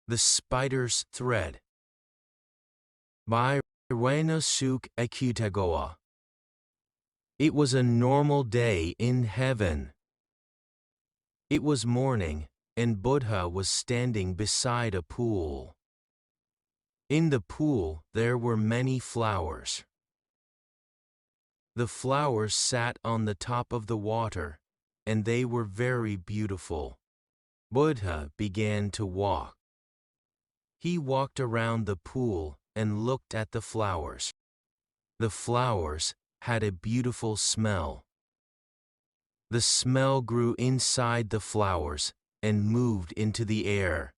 The Spider's Thread by Ryūnosuke Akutagawa. It was a normal day in heaven. It was morning, and Buddha was standing beside a pool. In the pool there were many flowers. The flowers sat on the top of the water, and they were very beautiful. Buddha began to walk. He walked around the pool and looked at the flowers. The flowers had a beautiful smell. The smell grew inside the flowers and moved into the air.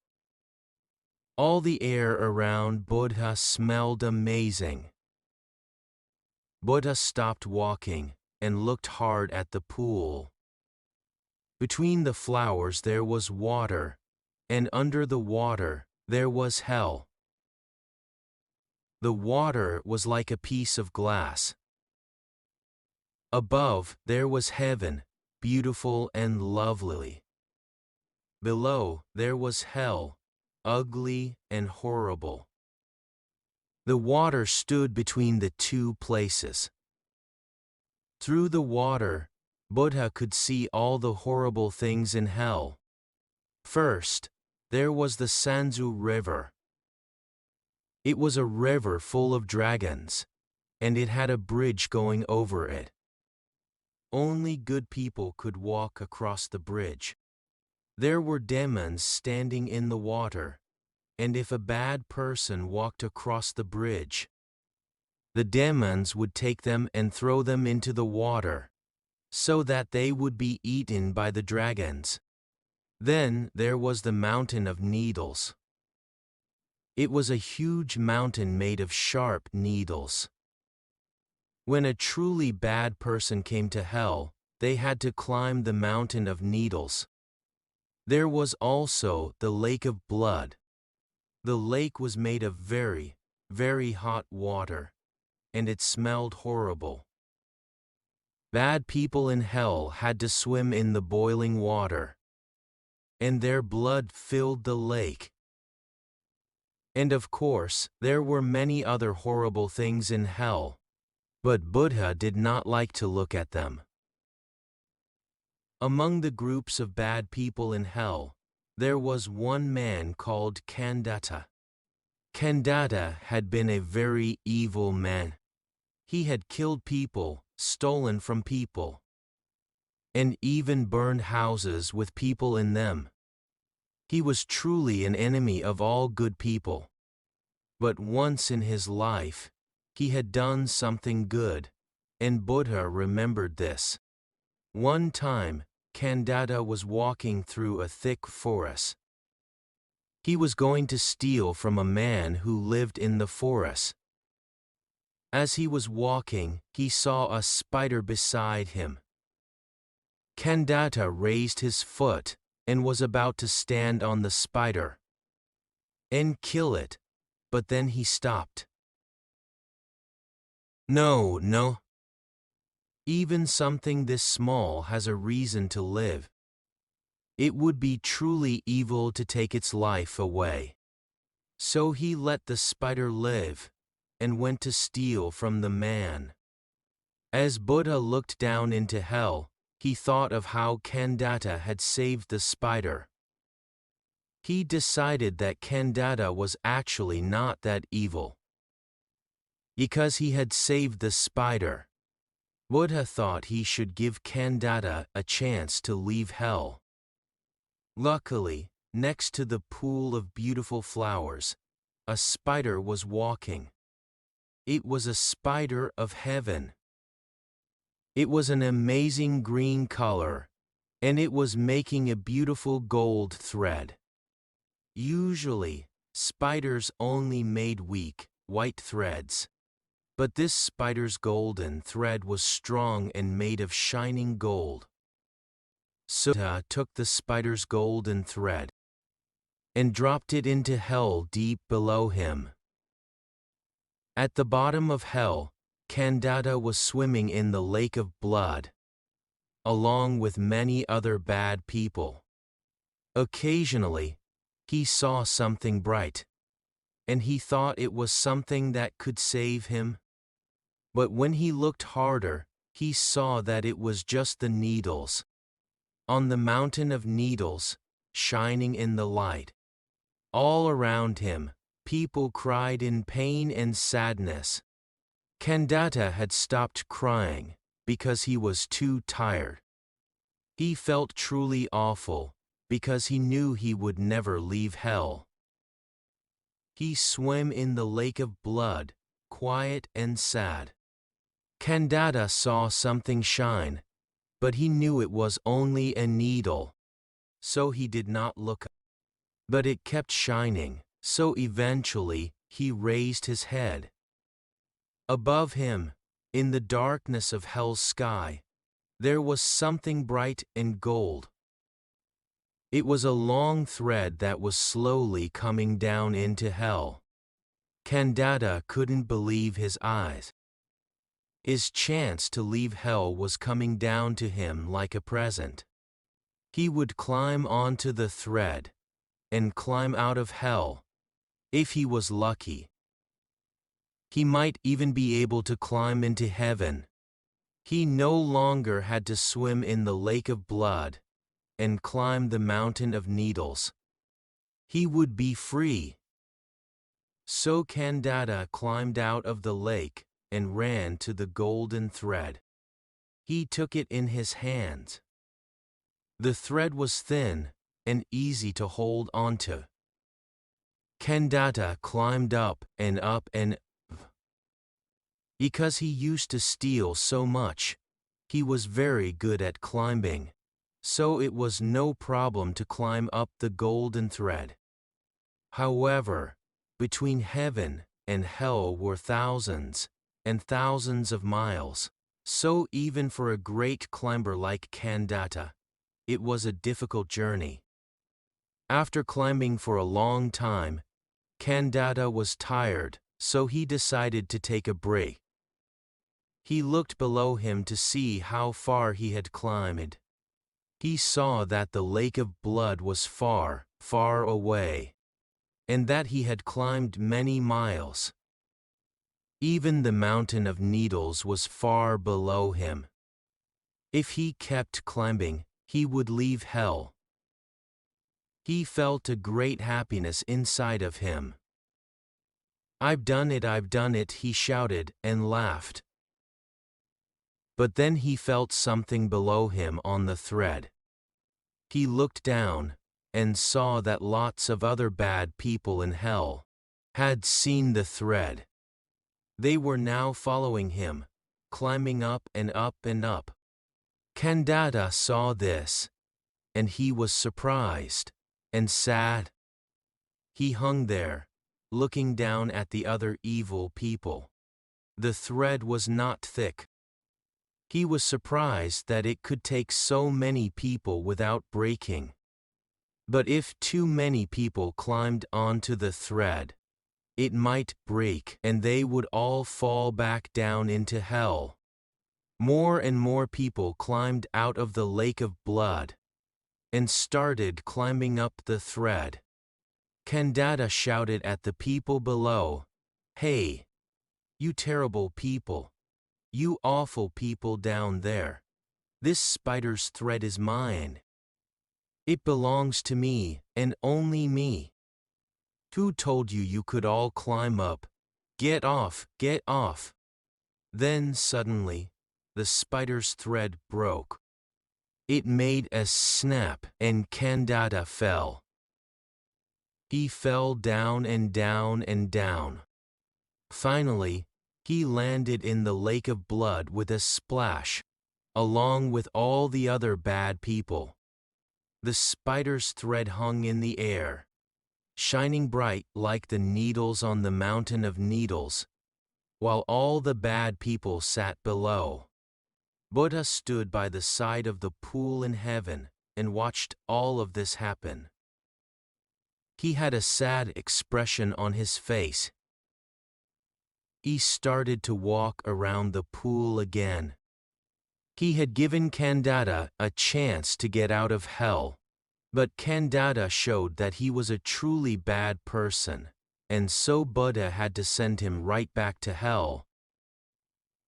All the air around Buddha smelled amazing. Buddha stopped walking and looked hard at the pool. Between the flowers there was water, and under the water there was hell. The water was like a piece of glass. Above there was heaven, beautiful and lovely. Below there was hell, ugly and horrible. The water stood between the two places. Through the water, Buddha could see all the horrible things in hell. First, there was the Sanzu River. It was a river full of dragons, and it had a bridge going over it. Only good people could walk across the bridge. There were demons standing in the water, and if a bad person walked across the bridge, the demons would take them and throw them into the water, so that they would be eaten by the dragons. Then there was the Mountain of Needles. It was a huge mountain made of sharp needles. When a truly bad person came to hell, they had to climb the Mountain of Needles. There was also the Lake of Blood. The lake was made of very, very hot water, and it smelled horrible. Bad people in hell had to swim in the boiling water, and their blood filled the lake. And of course, there were many other horrible things in hell, but Buddha did not like to look at them. Among the groups of bad people in hell, there was one man called Kandata. Kandata had been a very evil man. He had killed people, stolen from people, and even burned houses with people in them. He was truly an enemy of all good people. But once in his life, he had done something good, and Buddha remembered this. One time, Kandata was walking through a thick forest. He was going to steal from a man who lived in the forest. As he was walking, he saw a spider beside him. Kandata raised his foot and was about to stand on the spider and kill it, but then he stopped. No. Even something this small has a reason to live. It would be truly evil to take its life away. So he let the spider live and went to steal from the man. As Buddha looked down into hell, he thought of how Kandata had saved the spider. He decided that Kandata was actually not that evil. Because he had saved the spider, Buddha thought he should give Kandata a chance to leave hell. Luckily, next to the pool of beautiful flowers, a spider was walking. It was a spider of heaven. It was an amazing green color, and it was making a beautiful gold thread. Usually, spiders only made weak, white threads. But this spider's golden thread was strong and made of shining gold. So Buddha took the spider's golden thread and dropped it into hell deep below him. At the bottom of hell, Kandata was swimming in the lake of blood, along with many other bad people. Occasionally, he saw something bright, and he thought it was something that could save him. But when he looked harder, he saw that it was just the needles. On the mountain of needles, shining in the light. All around him, people cried in pain and sadness. Kandata had stopped crying because he was too tired. He felt truly awful because he knew he would never leave hell. He swam in the lake of blood, quiet and sad. Kandata saw something shine, but he knew it was only a needle, so he did not look up. But it kept shining, so eventually he raised his head. Above him, in the darkness of hell's sky, there was something bright and gold. It was a long thread that was slowly coming down into hell. Kandata couldn't believe his eyes. His chance to leave hell was coming down to him like a present. He would climb onto the thread and climb out of hell, if he was lucky. He might even be able to climb into heaven. He no longer had to swim in the lake of blood and climb the mountain of needles. He would be free. So Kandata climbed out of the lake and ran to the golden thread. He took it in his hands. The thread was thin and easy to hold onto. Kandata climbed up and up and up. Because he used to steal so much, he was very good at climbing, so it was no problem to climb up the golden thread. However, between heaven and hell were thousands and thousands of miles, so even for a great climber like Kandata, it was a difficult journey. After climbing for a long time, Kandata was tired, so he decided to take a break. He looked below him to see how far he had climbed. He saw that the lake of blood was far, far away, and that he had climbed many miles. Even the mountain of needles was far below him. If he kept climbing, he would leave hell. He felt a great happiness inside of him. I've done it, he shouted and laughed. But then he felt something below him on the thread. He looked down and saw that lots of other bad people in hell had seen the thread. They were now following him, climbing up and up and up. Kandata saw this, and he was surprised and sad. He hung there, looking down at the other evil people. The thread was not thick. He was surprised that it could take so many people without breaking. But if too many people climbed onto the thread, it might break and they would all fall back down into hell. More and more people climbed out of the lake of blood and started climbing up the thread. Kandata shouted at the people below, "Hey, you terrible people! You awful people down there! This spider's thread is mine. It belongs to me, and only me. Who told you you could all climb up? Get off, get off!" Then suddenly, the spider's thread broke. It made a snap and Kandata fell. He fell down and down and down. Finally, he landed in the lake of blood with a splash, along with all the other bad people. The spider's thread hung in the air, shining bright like the needles on the mountain of needles, while all the bad people sat below. Buddha stood by the side of the pool in heaven and watched all of this happen. He had a sad expression on his face. He started to walk around the pool again. He had given Kandata a chance to get out of hell, But Kandata showed that he was a truly bad person, and so Buddha had to send him right back to hell.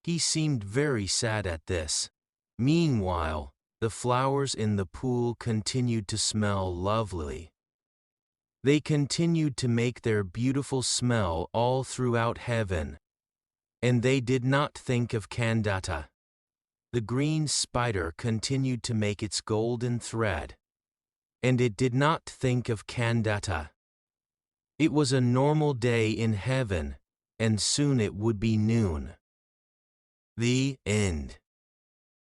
He seemed very sad at this. Meanwhile, the flowers in the pool continued to smell lovely. They continued to make their beautiful smell all throughout heaven. And they did not think of Kandata. The green spider continued to make its golden thread. And it did not think of Kandata. It was a normal day in heaven, and soon it would be noon. The end.